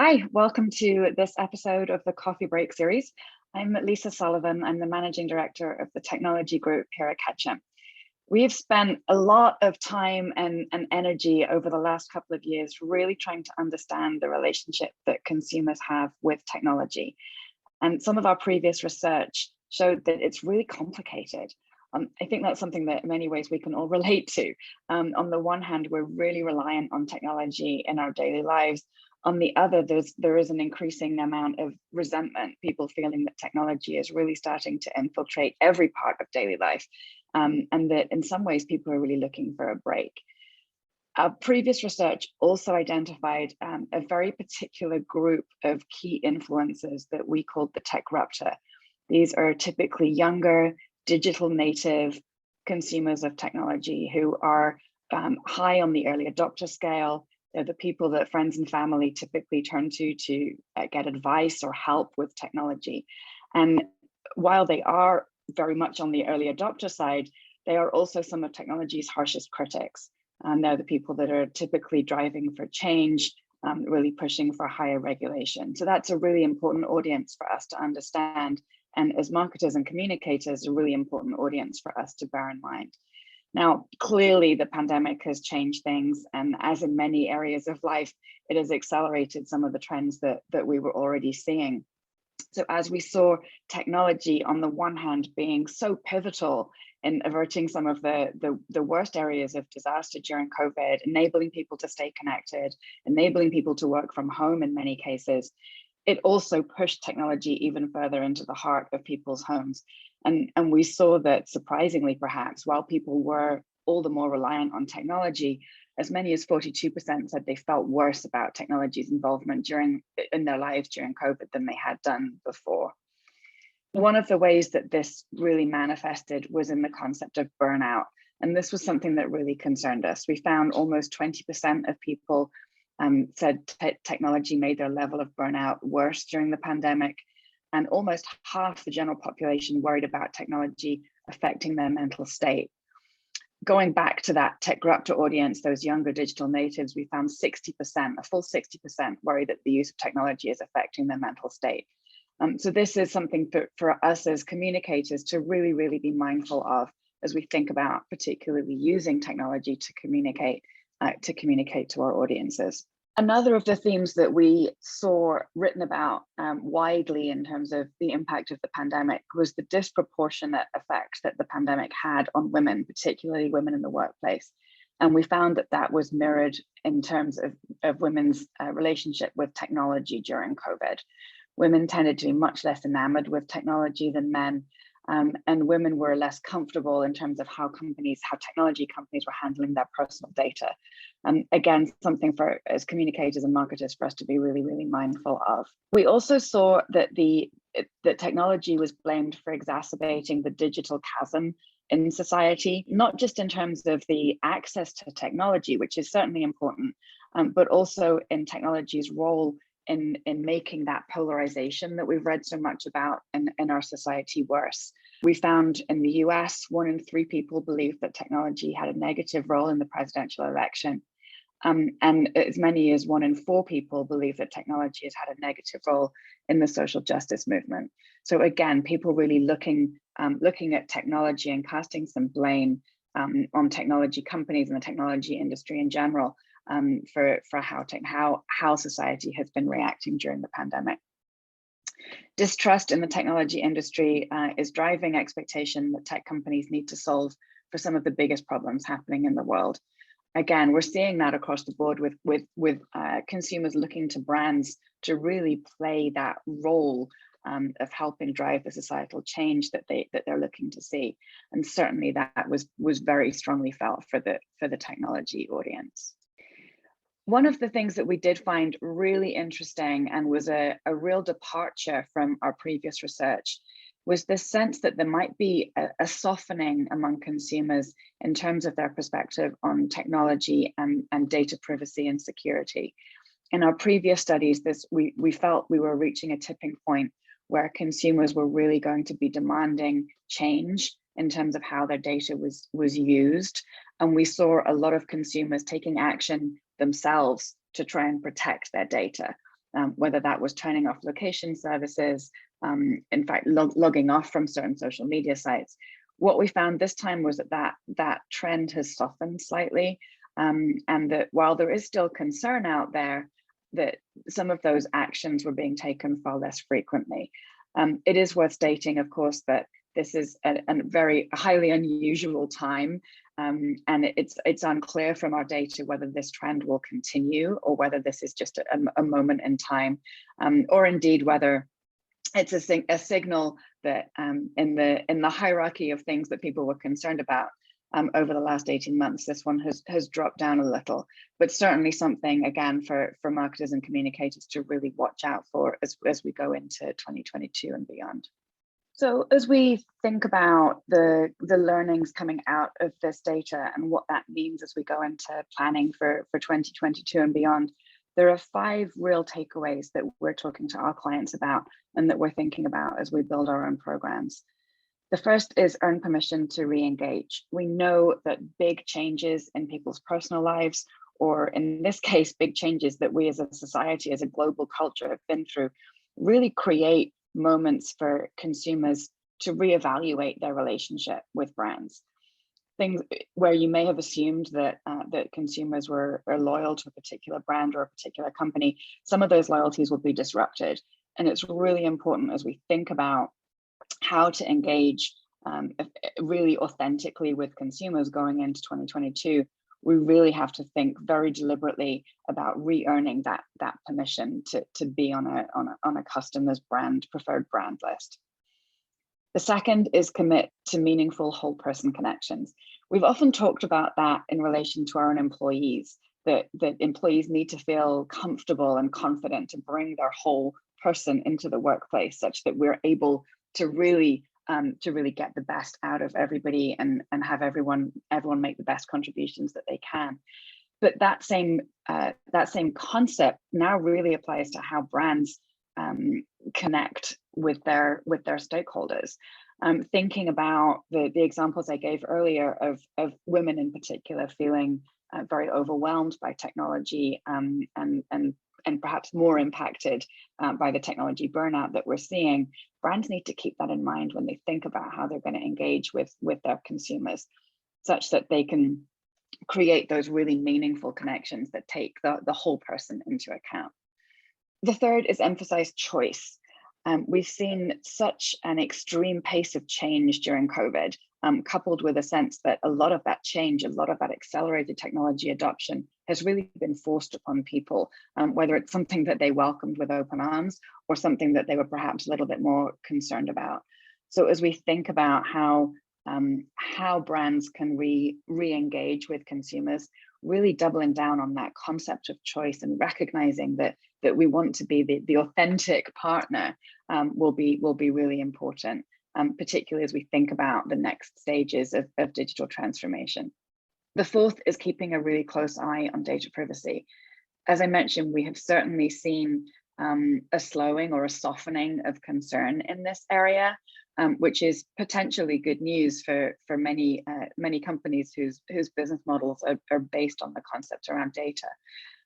Hi, welcome to this episode of the Coffee Break series. I'm Lisa Sullivan. I'm the Managing Director of the Technology Group here at Chasm. We've spent a lot of time and energy over the last couple of years really trying to understand the relationship that consumers have with technology. And some of our previous research showed that it's really complicated. I think that's something that in many ways we can all relate to. On the one hand, we're really reliant on technology in our daily lives. On the other, there is an increasing amount of resentment, people feeling that technology is really starting to infiltrate every part of daily life, and that in some ways people are really looking for a break. Our previous research also identified a very particular group of key influencers that we called the techruptor. These are typically younger, digital native consumers of technology who are high on the early adopter scale. They're the people that friends and family typically turn to get advice or help with technology. And while they are very much on the early adopter side, they are also some of technology's harshest critics. And they're the people that are typically driving for change, really pushing for higher regulation. So that's a really important audience for us to understand. And as marketers and communicators, a really important audience for us to bear in mind. Now, clearly the pandemic has changed things, and as in many areas of life, it has accelerated some of the trends that we were already seeing. So as we saw technology on the one hand being so pivotal in averting some of the worst areas of disaster during COVID, enabling people to stay connected, enabling people to work from home in many cases, it also pushed technology even further into the heart of people's homes. And we saw that, surprisingly perhaps, while people were all the more reliant on technology, as many as 42% said they felt worse about technology's involvement in their lives during COVID than they had done before. One of the ways that this really manifested was in the concept of burnout. And this was something that really concerned us. We found almost 20% of people said technology made their level of burnout worse during the pandemic. And almost half the general population worried about technology affecting their mental state. Going back to that techruptor audience, those younger digital natives, we found 60%, a full 60% worried that the use of technology is affecting their mental state. So this is something for us as communicators to really, really be mindful of as we think about particularly using technology to communicate to our audiences. Another of the themes that we saw written about widely in terms of the impact of the pandemic was the disproportionate effect that the pandemic had on women, particularly women in the workplace. And we found that that was mirrored in terms of women's relationship with technology during COVID. Women tended to be much less enamored with technology than men. And women were less comfortable in terms of how technology companies were handling their personal data. Again, something for as communicators and marketers for us to be really, really mindful of. We also saw that that technology was blamed for exacerbating the digital chasm in society, not just in terms of the access to technology, which is certainly important, but also in technology's role in making that polarization that we've read so much about in our society worse. We found in the US, 1 in 3 people believed that technology had a negative role in the presidential election. And as many as 1 in 4 people believe that technology has had a negative role in the social justice movement. So again, people really looking at technology and casting some blame on technology companies and the technology industry in general, for how society has been reacting during the pandemic. Distrust in the technology industry is driving expectation that tech companies need to solve for some of the biggest problems happening in the world. Again, we're seeing that across the board with consumers looking to brands to really play that role of helping drive the societal change that they're looking to see. And certainly that was very strongly felt for the technology audience. One of the things that we did find really interesting and was a real departure from our previous research was this sense that there might be a softening among consumers in terms of their perspective on technology and data privacy and security. In our previous studies, we felt we were reaching a tipping point where consumers were really going to be demanding change in terms of how their data was used. And we saw a lot of consumers taking action themselves to try and protect their data. whether that was turning off location services, in fact, logging off from certain social media sites. What we found this time was that trend has softened slightly, and that while there is still concern out there, that some of those actions were being taken far less frequently. It is worth stating, of course, that this is a very highly unusual time, and it's unclear from our data whether this trend will continue or whether this is just a moment in time, or indeed whether it's a signal that in the hierarchy of things that people were concerned about over the last 18 months, this one has dropped down a little, but certainly something, again, for marketers and communicators to really watch out for as we go into 2022 and beyond. So as we think about the learnings coming out of this data and what that means as we go into planning for 2022 and beyond, there are 5 real takeaways that we're talking to our clients about and that we're thinking about as we build our own programs. The first is earn permission to re-engage. We know that big changes in people's personal lives, or in this case, big changes that we as a society, as a global culture have been through, really create moments for consumers to reevaluate their relationship with brands. Things where you may have assumed that that consumers are loyal to a particular brand or a particular company, some of those loyalties will be disrupted. And it's really important as we think about how to engage really authentically with consumers going into 2022, we really have to think very deliberately about re-earning that permission to be on a customer's preferred brand list. The second is commit to meaningful whole person connections. We've often talked about that in relation to our own employees, that employees need to feel comfortable and confident to bring their whole person into the workplace, such that we're able to really get the best out of everybody and have everyone make the best contributions that they can. But that same concept now really applies to how brands connect with their stakeholders. Thinking about the examples I gave earlier of women in particular feeling very overwhelmed by technology and perhaps more impacted by the technology burnout that we're seeing, brands need to keep that in mind when they think about how they're going to engage with their consumers, such that they can create those really meaningful connections that take the whole person into account. The third is emphasize choice. We've seen such an extreme pace of change during COVID, coupled with a sense that a lot of that change, a lot of that accelerated technology adoption has really been forced upon people, whether it's something that they welcomed with open arms or something that they were perhaps a little bit more concerned about. So as we think about how brands can re-engage with consumers, really doubling down on that concept of choice and recognizing that we want to be the authentic partner will be really important, particularly as we think about the next stages of digital transformation. The fourth is keeping a really close eye on data privacy. As I mentioned, we have certainly seen a slowing or a softening of concern in this area, which is potentially good news for many companies whose business models are based on the concepts around data.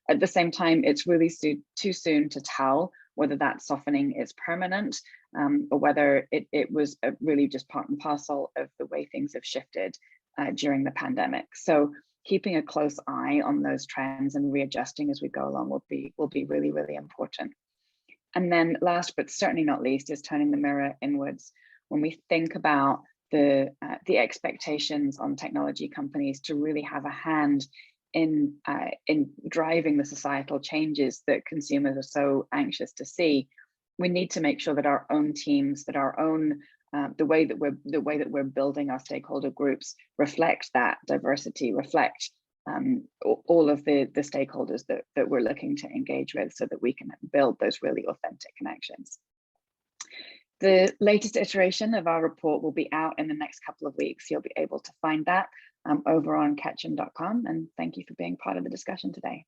At the same time, it's really too soon to tell whether that softening is permanent or whether it was really just part and parcel of the way things have shifted during the pandemic. So keeping a close eye on those trends and readjusting as we go along will be really, really important. And then last but certainly not least is turning the mirror inwards. When we think about the expectations on technology companies to really have a hand in driving the societal changes that consumers are so anxious to see, we need to make sure that our own teams, that our own the way that we're building our stakeholder groups reflect that diversity, reflect all of the stakeholders that we're looking to engage with, so that we can build those really authentic connections. The latest iteration of our report will be out in the next couple of weeks. You'll be able to find that over on Chasm.com. And thank you for being part of the discussion today.